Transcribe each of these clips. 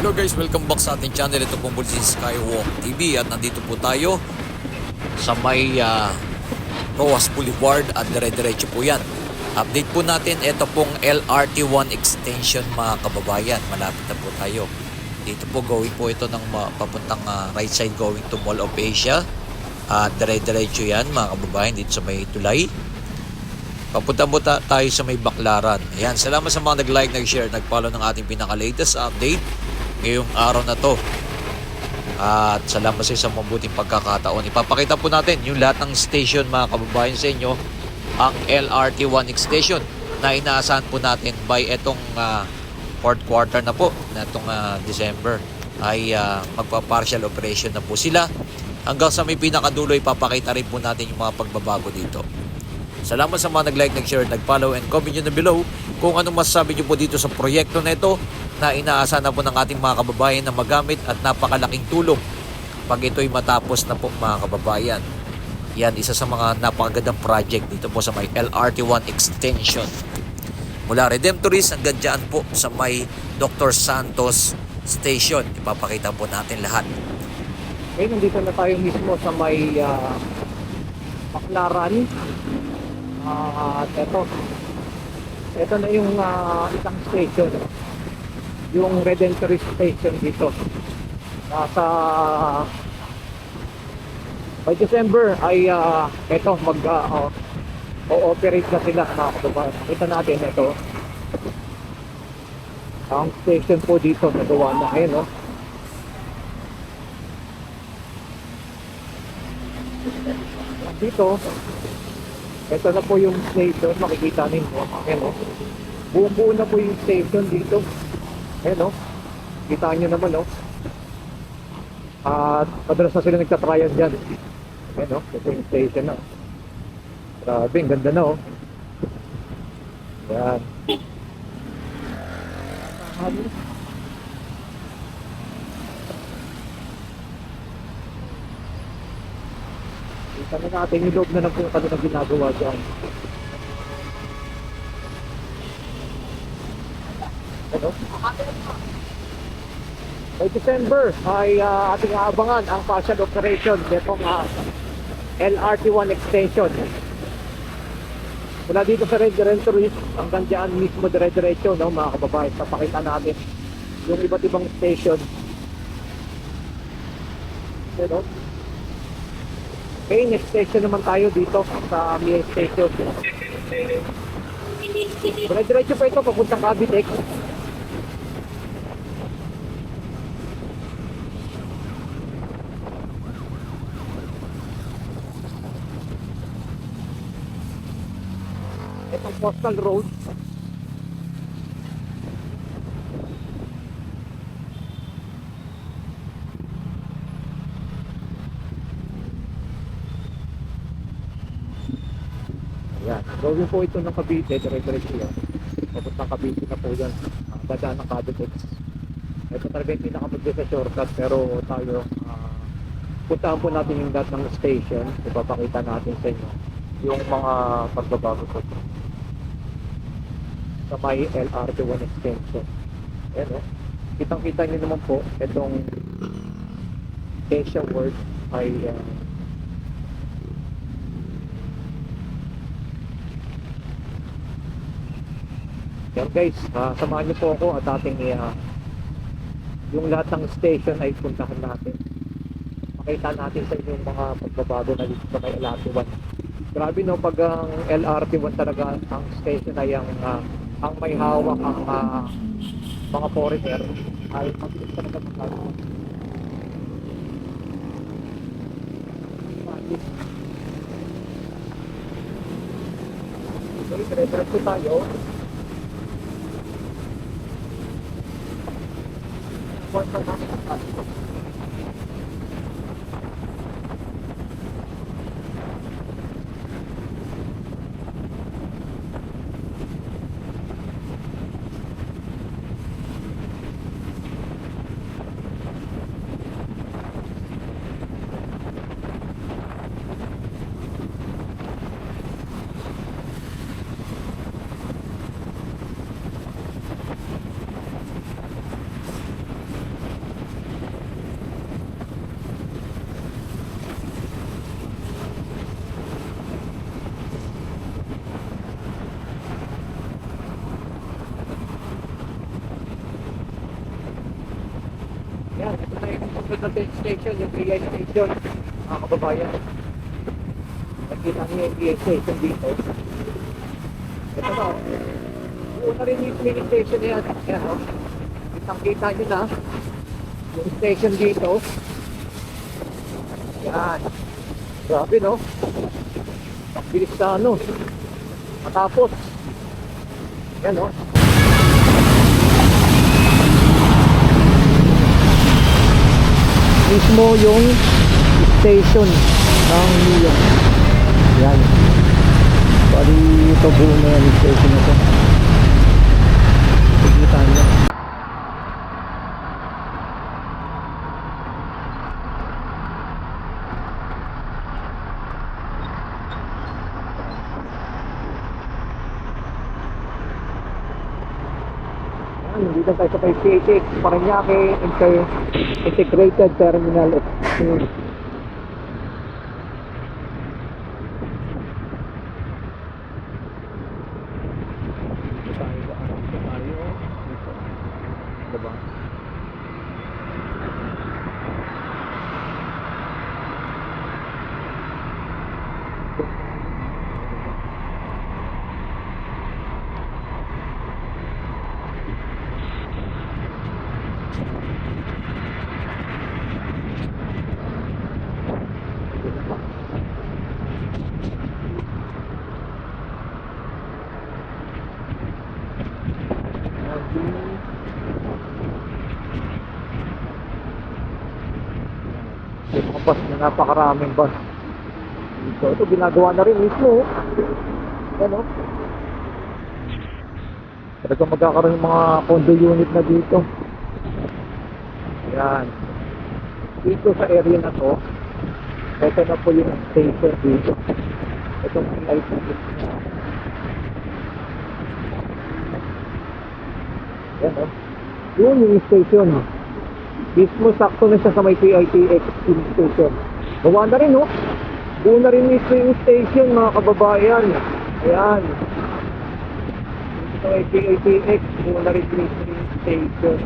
Hello guys, welcome back sa ating channel. Ito pong Bulsin Skywalk TV at nandito po tayo sa may Rojas Boulevard at dire-diretso po yan. Update po natin, ito pong LRT1 extension mga kababayan. Malapit na po tayo. Dito po going po ito ng papuntang right side going to Mall of Asia. At dire-diretso yan mga kababayan dito sa may tulay. Papunta mo tayo sa may Baclaran. Ayan, salamat sa mga nag-like, nag-share, nag-follow ng ating pinaka-latest update ngayong araw na to. At salamat sa isang mabuting pagkakataon. Ipapakita po natin yung lahat ng station mga kababayan sa inyo. Ang LRT1 extension na inaasahan po natin by etong fourth quarter na po na itong December ay magpa-partial operation na po sila. Hanggang sa may pinakadulo ipapakita rin po natin yung mga pagbabago dito. Salamat sa mga nag-like, nag-share, nag-follow and comment nyo na below kung anong masasabi nyo po dito sa proyekto na ito na inaasahan na po ng ating mga kababayan na magamit at napakalaking tulong pag ito'y matapos na po mga kababayan. Yan, isa sa mga napakagandang project dito po sa may LRT1 extension. Mula Redemptorist hanggang dyan po sa may Dr. Santos Station. Ipapakita po natin lahat. Okay, nandito na tayo mismo sa may Baclaran. At ito na yung isang station, yung Redemptorist Station dito. Nasa by December ay o-operate na sila mga kababayan. Kita natin ito ang station po dito, nagawa na ngayon, no? Dito ito na po yung station, makikita ninyo. Ayan, no? Buo-buo na po yung station dito. Ayan, no? Kita nyo naman, no? At madalas na sila nagtatryan dyan. Ayan, no? Ito yung station na. Grabe, ang ganda na, oh. Ayan. Kita na natin yung loob na ng kung ano na ginagawa dyan. Ano? By December ay ating aabangan ang partial operation nitong LRT1 extension. Mula dito sa Redemptorist hanggang dyan mismo dire-diretso, no, mga kababayan. Papakita natin yung iba't ibang station. Ano? Okay, next station naman tayo dito sa Mia Station. Dire-diretso pa ito papuntang Cavitex. Itong Postal Road. Yan, gawin po ito ng Cavite, dire-diretso yan. Papuntang Cavite na po yan. Dadaan ng Cavite. Ito talaga yung pinaka-mabilis sa shortcut, pero tayo, puntahan po natin yung lahat ng station. Ipapakita natin sa inyo yung mga pagbabago po sa may LRT1 extension. Ayan, no? Kitang-kita nyo naman po, itong Asia World ay yan guys, samahan niyo po ako at ating yung lahat ng station ay puntahan natin. Makita natin sa inyo yung mga pagbabago na dito sa may LRT1. Grabe, no, pag ang LRT1 talaga ang station ay ang may hawak ang mga foreigner ay mabilis talaga magkakaroon. So, dire-diretso tayo. Yan, ito na yung susunod na train station, yung PI station, mga kababayan. Nakita niyo yung PI station dito. Ito na, una rin yung mini station na yan. Ayan o, kitang-kita nyo na yung station dito. Yan, grabe no. Bilis na ano, matapos. Yan o. Mismo yung station ng Neon. Yan. Bali ito buo na yung station na ito. Pagkita nyo. Yan, dito tayo sa PCX Parañaque Integrated Terminal of mga bus na napakaraming bus. So ito ginagawa na rin mismo. Yan o. Talagang magkakaroon ng mga condo unit na dito. Yan. Dito sa area na to, ito na po yung station dito. Itong PIT. Yan o. Yun yung station. Mismo sakto na siya sa may PITX station. Gawa na rin, no? Buo na rin mismo yung station, mga kababayan. Ayan. Dito sa may PITX, buo na rin mismo yung station.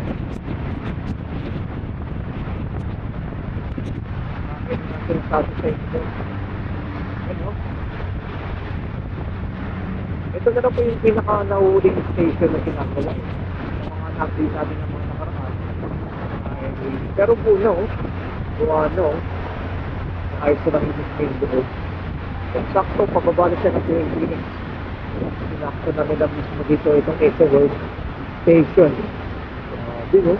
Ayan natin sa station. Ayan, no? Ito na lang po yung pinaka-nahuling station na kinagawa. Mga nakita natin ng mga nakaraan. Pero po no, kung ano, ayos ko lang yung screen doon. Sakto, pababa na siya ng 20 minutes. Sinakto na nila mismo dito itong Asia World Station. Grabe no?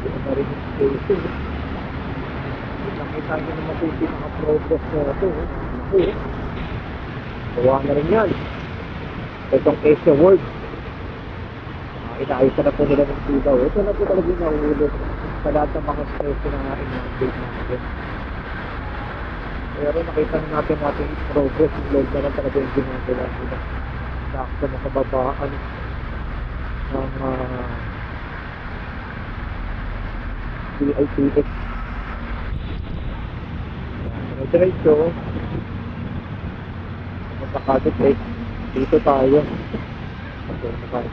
Dito na rin yung station. Nakita nyo naman po yung pinaka-progress na ito. Gawa na rin yan. Itong Asia World. Inaayos na po nila ng sigaw. Ito na po talaga yung nahulog sa lahat ng mga station na in-update natin. Pero nakita na natin yung progress, yung load na lang talaga yung ginagawa nila. Sakto na kababaan ng PITX. Diretso, magkakadot dito tayo. Okay, tayo.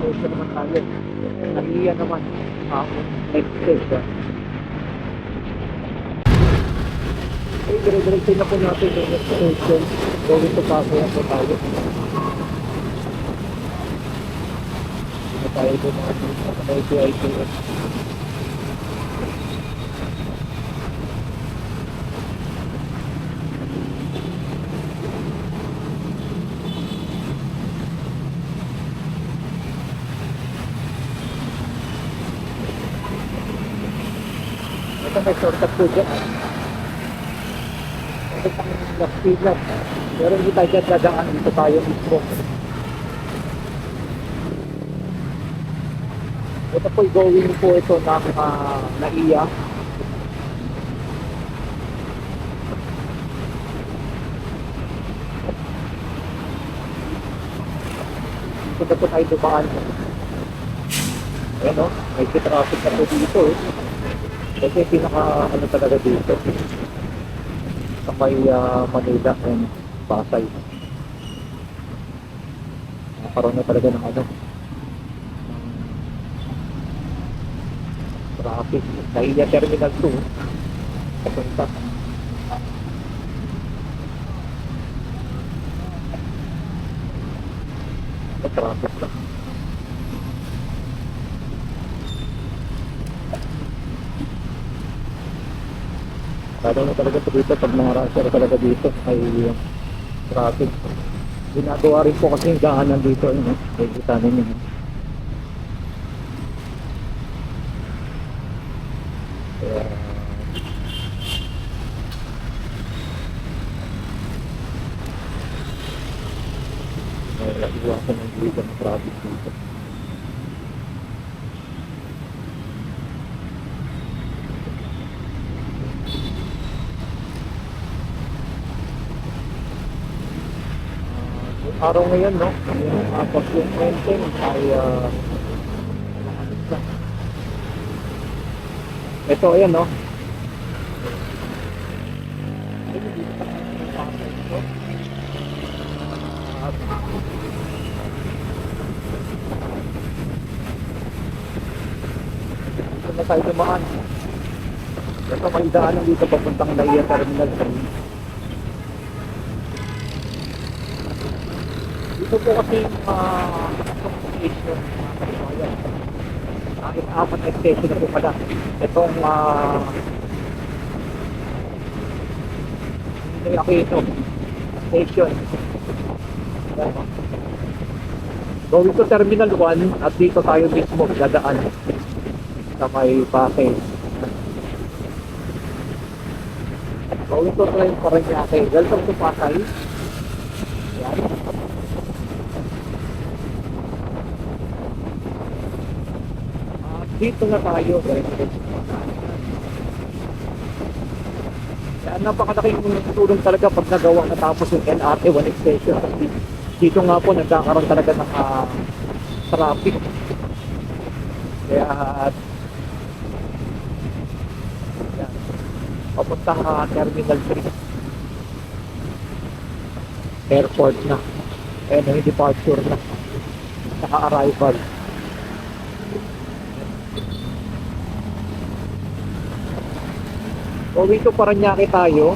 Ito naman tayo. Nahiya naman ako. Next station. Okay, dire-diretso na po natin yung next station. Going to Pasay na po tayo. Hindi tayo doon natin sa PITX. may shortcut po dyan. Ito ang last pillars. Pero hindi tayo dyan dadaan. Dito tayo mismo. Ito po going po ito ng NAIA. Dito na po tayo dumaan. Ayan o, may traffic na po dito eh. Kasi pinaka ano talaga dito sa may Manila and Pasay. Nakaroon na talaga ng ano traffic. NAIA Terminal 2 papunta. Traffic lang. Lalo na talaga po dito pag nangarasya talaga dito ay traffic. Ginagawa rin po kasi yung daanan dito ay kita ninyo. Kaya iwasan ng dito ng traffic dito. Araw ngayon, no? Yung apat yung maintain ay ito, ayan, no? Dito na tayo dumaan. Ito, may daanan dito papuntang NAIA Terminal 3. Ito po kasi yung station kahit apat na station na po pala itong hindi ako ito station going to Terminal 1 at dito tayo mismo dadaan sa may Pasay going to train Paranaque. Welcome to Pasay. Yan. Dito na tayo. Kaya napakalaking tulong talaga pag nagawa natapos yung LRT 1 extension. Dito nga po nagkakaroon talaga ng traffic. Kaya yan, papuntang Terminal 3. Airport na. Ayan yung departure na. Saka arrival. Going to Paranaque tayo.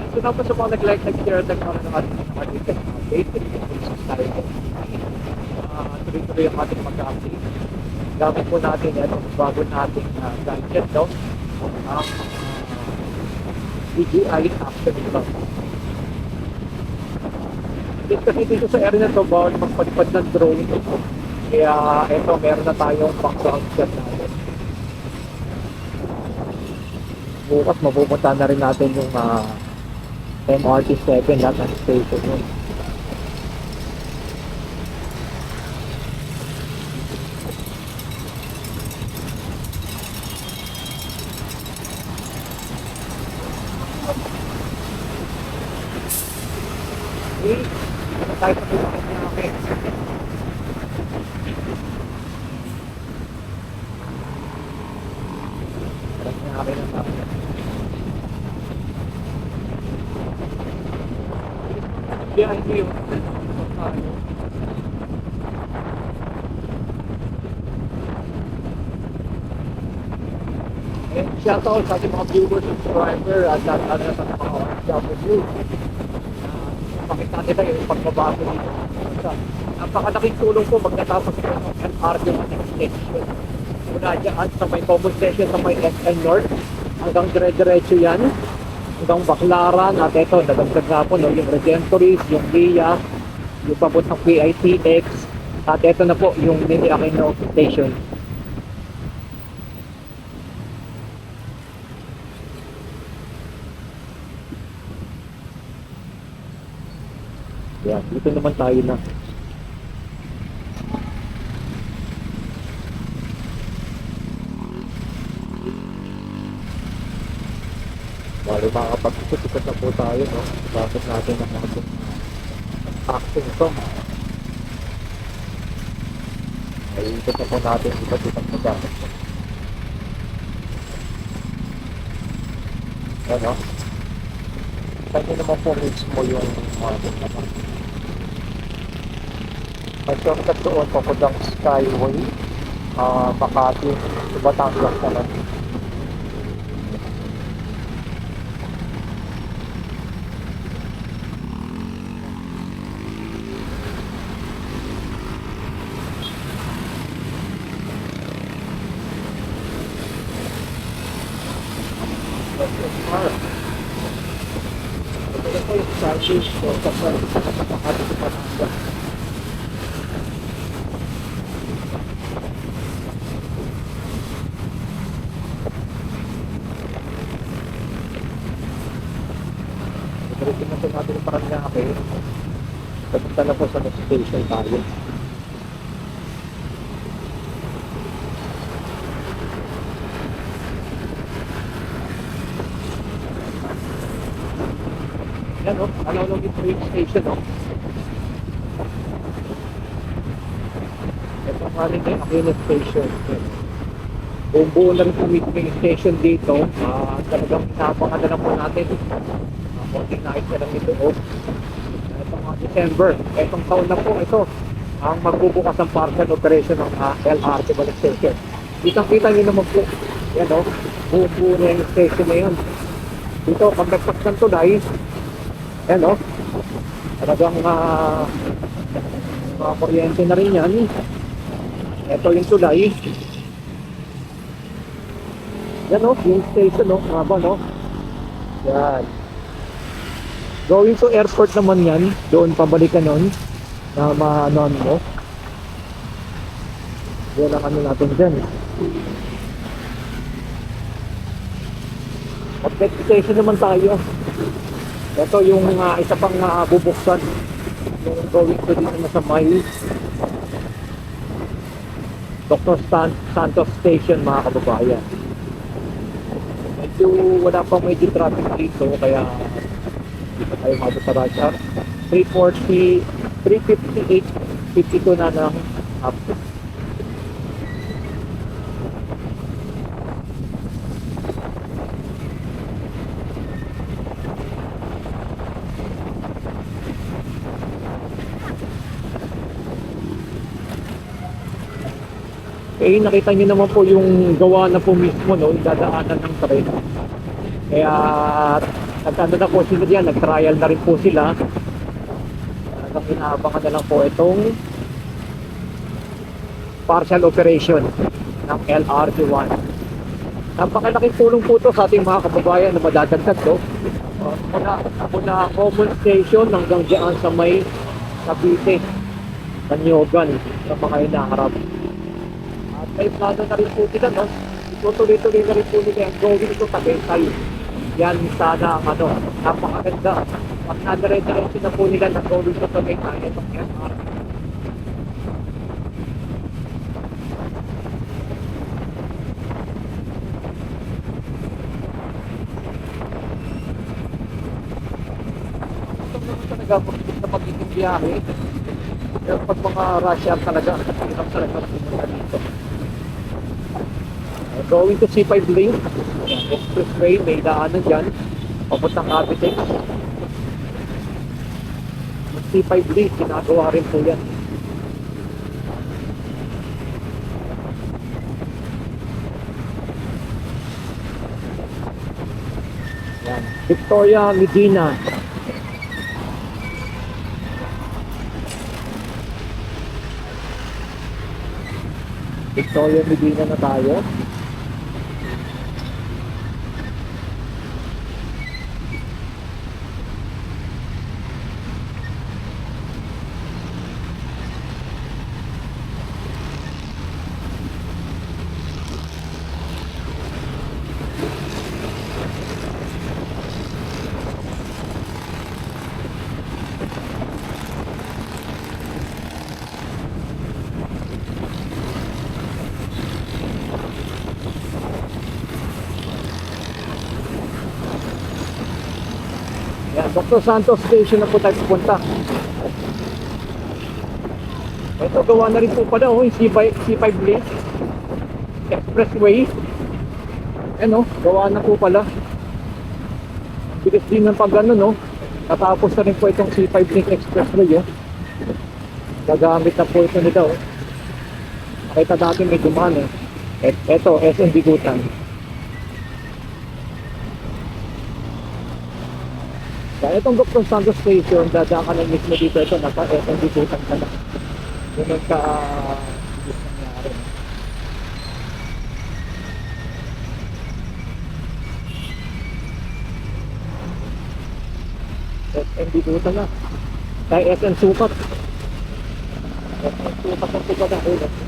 So tapos sa mga nag-share ng ating mga latest update, tayo tuloy-tuloy ang ating mag-update. Gamit po natin bago nating gadget daw ang DJI Action Plus. Kasi dito sa area na ito, bawal magpalipad ng drone. Kaya ito, meron na tayong background shot natin. Bukas mapupunta na rin natin yung MRT-7 lahat ng station yun. Okay, ano tayo sa Paranaque? Okay na tayo. Biyahe ko yun. And shoutout sa ating mga viewers and subscriber at sa mga OFW. Pakita nila yung pagbabago dito. Napakalaking tulong po pagkatapos ito ng MRT extension. Mula dyan sa may common station sa may SN North hanggang dire-diretso yan hanggang Baclaran at ito nadagdag nga po yung Redemptories, yung LIA, yung papuntang PITX At ito na po yung Nini Aquino Station. Yan, dito naman tayo na. Bali makakapag-ikot na po tayo, no? Bakit natin ang mga action ito. Ay, ikot na po natin iba't ibang magamit. Ano? Saan nyo naman po mismo yung naman. May shortcut doon papuntang Skyway, Makati, Batangas naman. Ito po yung Skyway, shortcut na Makati, Batangas. Diretso na po natin yung Paranaque. Papunta na po sa next station tayo. Yan o, alam yung train station o. Ito nga rin yung Aquino Station. Buong-buo na rin po yung station dito. Talagang inabangan na lang po natin. Konting night na lang ito. Itong December, itong taon na po ito ang magbubukas ang partial operation ng LRT Balik Station. Kitang-kita nyo naman po, yan o, buo-buo na yung station na yun. Dito, pag nagpas ng tulay, yan o, talagang mga kuryente na rin yan. Ito yung tulay. Yan o, yung station o, haba no. Yan. Going to airport naman yan, doon pabalikan nun, na maanon mo. Yan ang ano natin dyan. At next station naman tayo. Ito yung isa pang bubuksan. Yung going to dito na sa may Dr. Santos Station, mga kababayan. Medyo wala pang medyo traffic dito, kaya dito tayo mabot sa rush hour. 3:40, 3:58, 52 na ng after. Eh, nakita nyo naman po yung gawa na po mismo, no, yung dadaanan ng train. Kaya nagkano na po sila diyan, nag-trial na rin po sila. Talagang inaabangan na lang po itong partial operation ng LRT1. Napakalaking tulong po ito sa ating mga kababayan na madadagdag to. Muna common station hanggang diyan sa may Cavite, Tanyogan, sa mga inaharap. At may plano na rin po sila, no? Tutuloy-tuloy na rin po nila ang going to Tagaytay. Yan sana ang ano, napakaganda. Pag nadire-diretso na po nila na going to Tagaytay, itong LRT. Ito naman talaga, pagkakit na magiging biyahe. Pero pag mga rush hour talaga, hirap talaga pumunta dito. Going to C5 lane, expressway, may daanan dyan, papuntang Cavite. C5 lane, ginagawa rin po yan. Yan. Victoria Medina. Victoria Medina na tayo. Yan, Dr. Santos Station na po tayo pupunta. Ito, gawa na rin po pala, oh, yung C5 lane. Expressway. Ano, gawa na po pala. Bilis din ng pag ano, no? Natapos na rin po itong C5 lane expressway, oh. Gagamit na po ito nila, oh. Nakita natin may dumaan, eh. Ito, SM Bigutan. Kaya itong Dr. Santos Station, dadaan ka na mismo dito. Ito, nasa SM Bigutan ka na. Yun ang bilis nangyari. SM Bigutan na. Kaya SM Sukat. SM Sukat ang tuga na.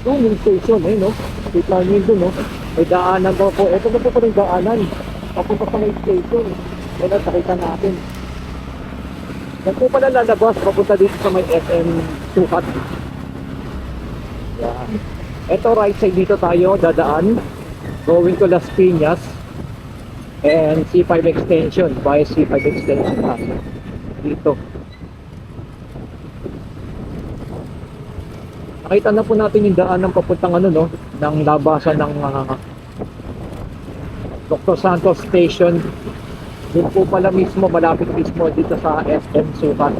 Doon yung station, eh, no? Kita nyo doon, no? May daanan po po. Ito na po pa rin daanan. Papunta sa may station. Yan ang nakita natin. Yan po pala lalabas. Papunta dito sa may SM Sukat. Yan. Ito right side dito tayo dadaan. Going to Las Piñas. And C5 extension. By C5 extension tayo. Dito. Nakita na po natin yung daan ng papuntang ano, no, ng labasan ng Dr. Santos Station. Doon po pala mismo, malapit mismo dito sa SM Sukat.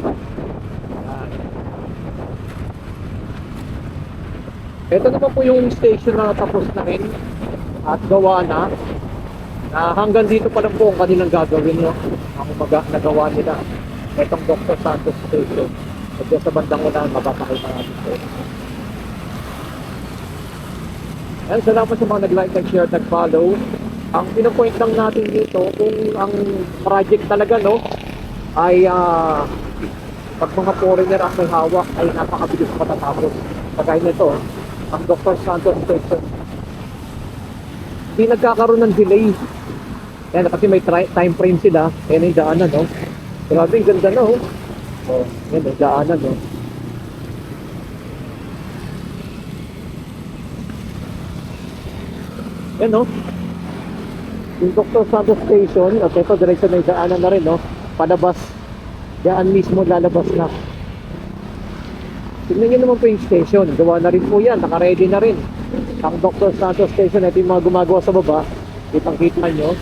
Ito naman po yung station na tapos na rin at gawa na. Hanggang dito pa lang po ang kanilang gagawin, no? Ang nagawa nila. Itong Dr. Santos Station. At sa bandang unahan, mapapakita natin po. And salamat sa mga nag-like, nag-share, nag-follow. Ang pinapoint lang natin dito, kung ang project talaga, no, ay pag mga foreigner ang may hawak, ay napakabilis matatapos. Kagaya nito, ang Dr. Santos Station. Hindi nagkakaroon ng delay. Yan, kasi may time frame sila. Yan yung daanan, no. Grabe, yung ganda na, oh. Oh, yan, yung daanan, no. Yan, no. Yung Dr. Santos Station, at ito, direksyon na yung daanan na rin, no. Palabas. Yan mismo lalabas na. Tignan nyo naman po yung station. Gawa na rin po yan. Naka-ready na rin. Ang Dr. Santos Station, ito yung mga gumagawa sa baba. Kitang-kita nyo.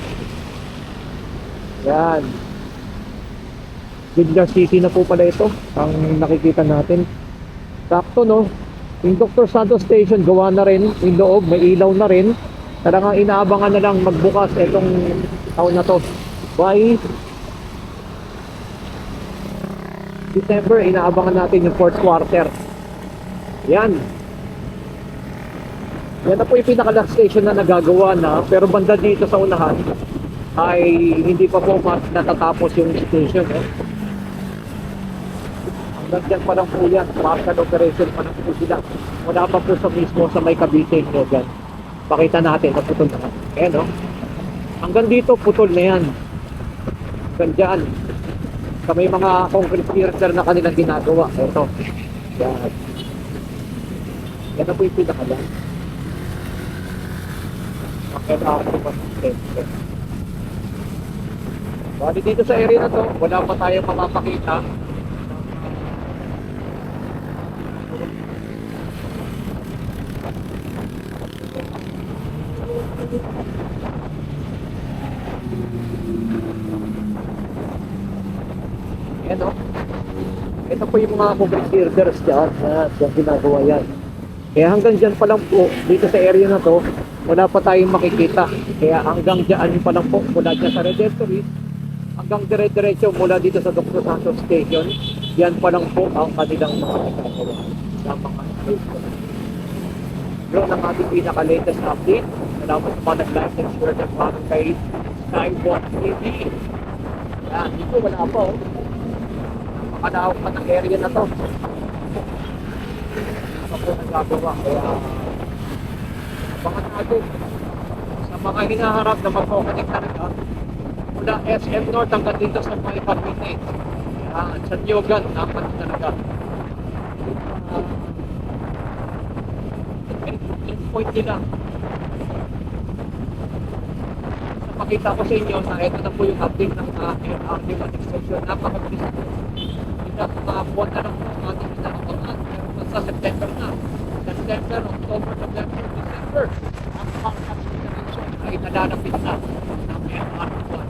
Yan. Ginger City na po pala ito. Ang nakikita natin. Sakto, no? Yung Dr. Santos Station, gawa na rin. Yung loob, may ilaw na rin. Talagang inaabangan na lang magbukas itong taon na to. By December, inaabangan natin yung fourth quarter. Yan. Yan na po yung pinaka-last station na nagagawa na. Pero banda dito sa unahan ay hindi pa po natatapos yung station. Hanggang dyan pa lang po yan. Partial operation pa lang po sila. Wala pa po sa mismo sa may Cavite. Yan. Pakita natin na putol na. Ayan, no? Hanggang dito putol na yan. Hanggang dyan. Sa may mga concrete girder na kanilang ginagawa. Ito. Yan. Yan na po yung pinakalan. Makakita pa sa bali dito sa area na to, wala pa tayong mapapakita. Yan, o. Ito po yung mga concrete girders dyan. Dyan ginagawa yan. Kaya hanggang dyan pa lang po, dito sa area na to, wala pa tayong makikita. Kaya hanggang dyan pa lang po, mula dyan sa Redemptory, hanggang dire-diretso mula dito sa Dr. Santos Station, yan pa lang po ang kanilang mga ginagawa. Sa mga station. Yun ang ating pinaka-latest update. Salamat sa mga nag-like and share ng mga kay Skywalk TV. Yan, dito wala pa, oh. Napakalawak pa ng area na to. Ito po nagagawa. Kaya, abangan natin sa mga hinaharap na magkoconnect talaga mula SM North hanggang dito sa may Cavite. Sa Nyogan, dapat talaga. End point nila. Sa ipapakita ko sa inyo na ito na po yung update ng MRT1 extension. Napakabilis po. Ilang buwan na lang po ang ating pinakabangan. Meron pa sa September na. September, October, November, December. Ang mga extension ay nalalapit na ng MRT1.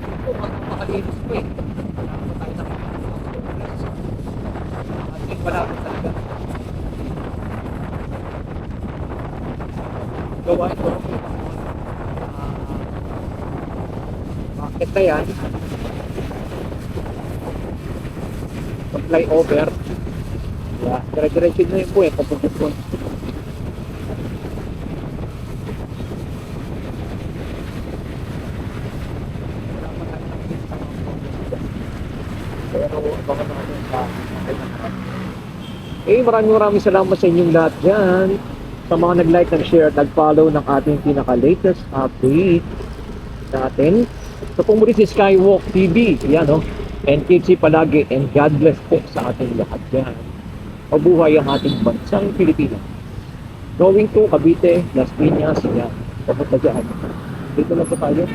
Ito, makalinis po eh. Wala po tayo nakikita ng mga progress. Wala po talaga. Gawa ito bakit na yan flyover dire-diretso na yun po eh papunta po pero baka naman sa maraming salamat sa inyong lahat dyan sa mga nag-like, nag-share, nag-follow ng ating pinaka-latest update natin. So kung muli si Skywalk TV, yan o. And keep safe palagi and God bless po sa ating lahat yan. Mabuhay ang ating bansang Pilipinas. Going to Cavite, Las Piñas, yan. Papunta dyan. Dito lang po tayo.